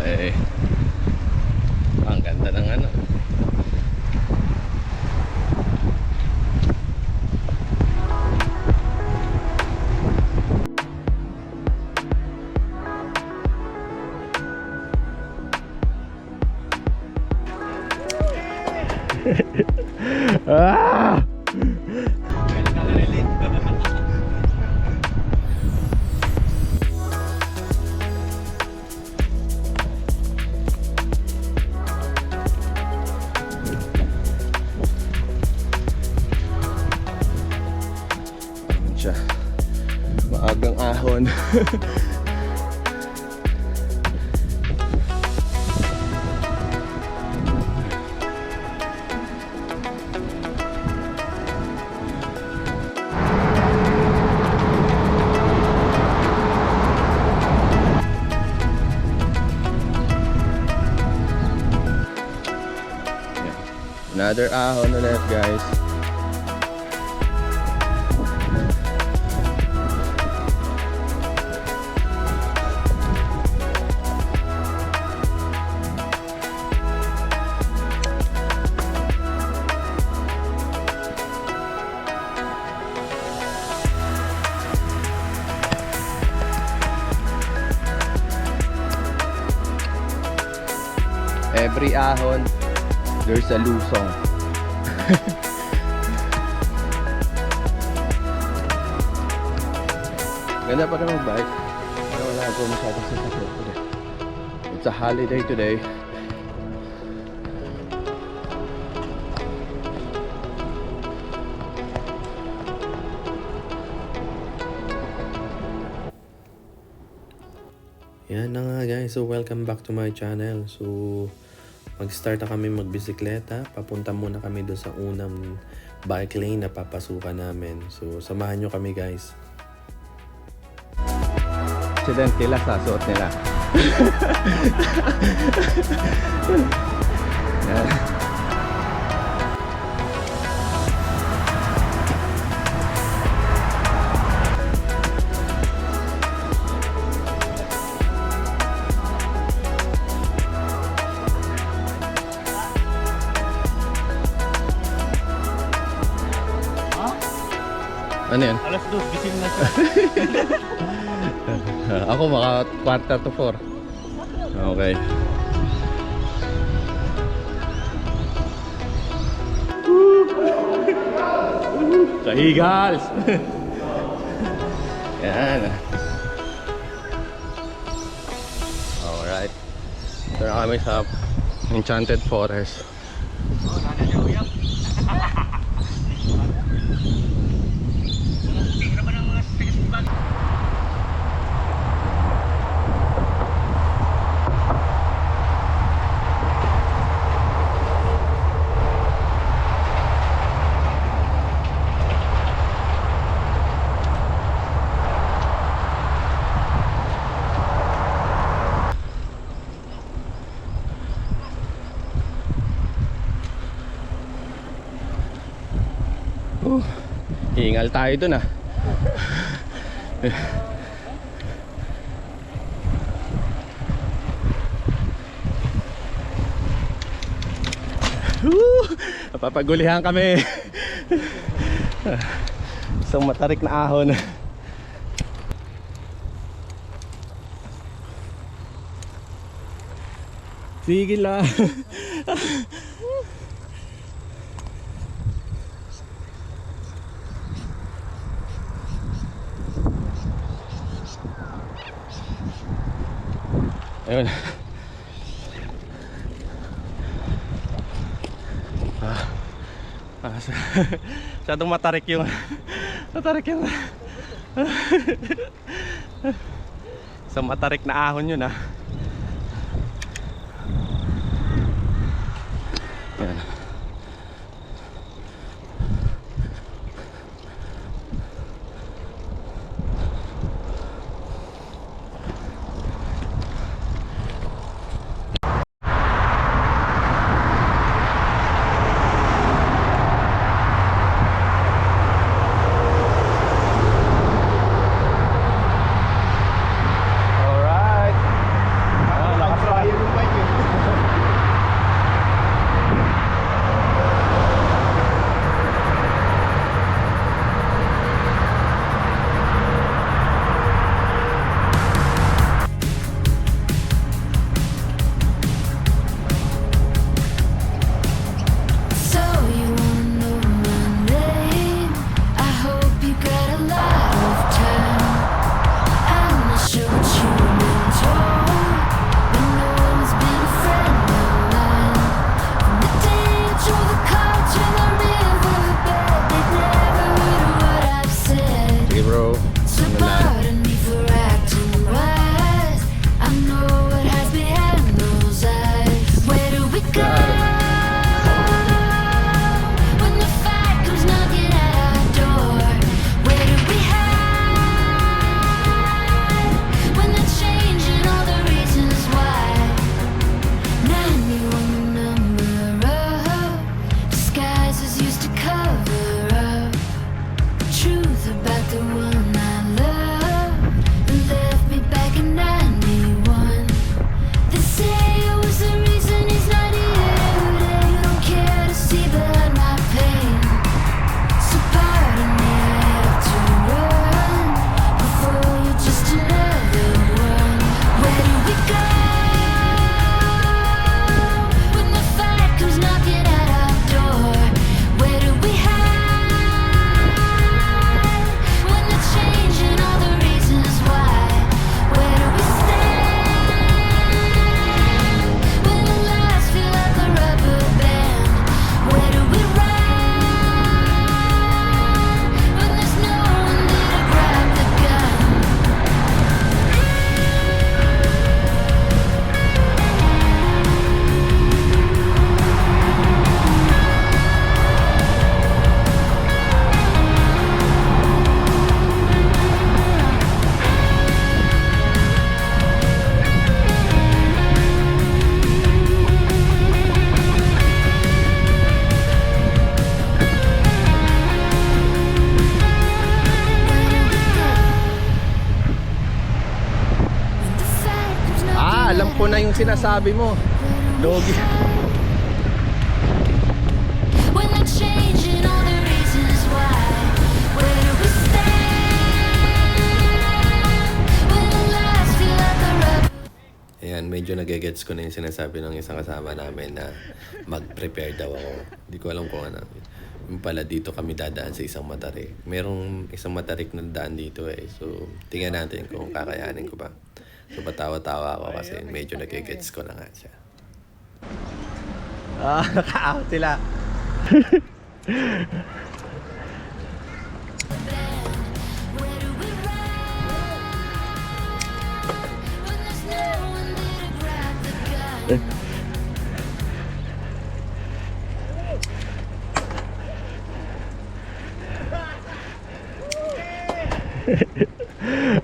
Eh, ang ganda ng ano. Ah! Siya. Maagang ahon. Another ahon ulit, guys. Every ahon, there's a lusong. Ganda pa rin mag-bike. Pero wala ako masyadong sasakyan today. It's a holiday today. Yan na nga guys, so welcome back to my channel. So mag-start na kami magbisikleta. Papunta muna kami doon sa unang bike lane na papasukan namin. So samahan nyo kami guys. Accident nila sa suot nila. Ano yan? Alas 2, gising na siya. Ako maka 3:45. Okay. Sa Higals. Yan. Alright. Ito na kami sa Enchanted Forest. Hingal tayo dun ah. Napapagulihan kami. Isang matarik na ahon. Sige lang. Ayun. Masyadong matarik yung isang matarik na ahon yun ah. Yan. ako na yung sinasabi mo. Logi. When I'm changing all the reasons why. Where do we stand? When the lights feel like a rubber. Ayan, medyo nagigets ko na yung sinasabi ng isang kasama namin na mag-prepare daw ako. Hindi ko alam kung ano. Yung pala dito kami dadaan sa isang matarik. Merong isang matarik na daan dito eh. So, tingnan natin kung kakayanin ko ba. So, patawa-tawa ako kasi medyo nagigets ko na nga siya. Naka-out sila. Where do we run? When there's no one there to grab the gun.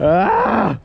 Ah!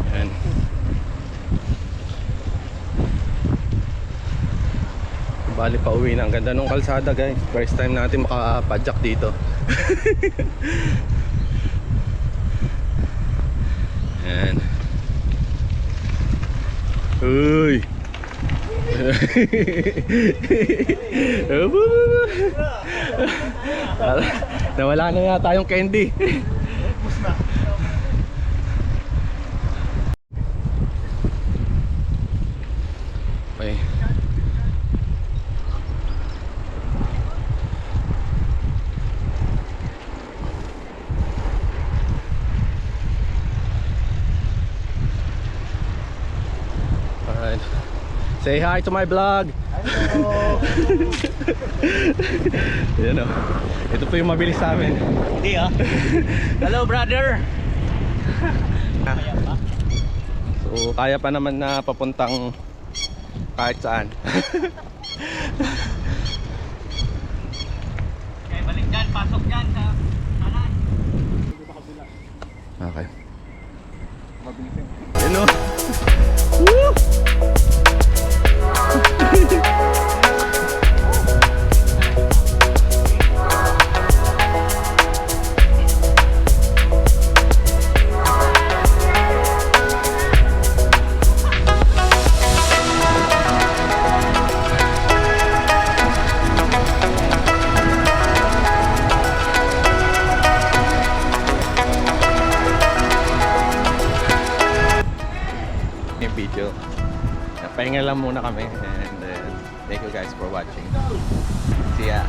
Ayan. Bali pa uwi na. Ang ganda nung kalsada guys. First time natin makapadyak dito. Ayan. Uy. Nawala na yata yung candy. Okay. Alright. Say hi to my vlog. Hello. Yan o. Ito po yung mabilis sa amin. Hindi ah. Hello brother. So kaya pa naman na papuntang kahit saan. Okay, balik dyan, pasok dyan sa kanan. Okay. Yan o. Woo! Yung video. Pahinga lang muna kami and thank you guys for watching. See ya.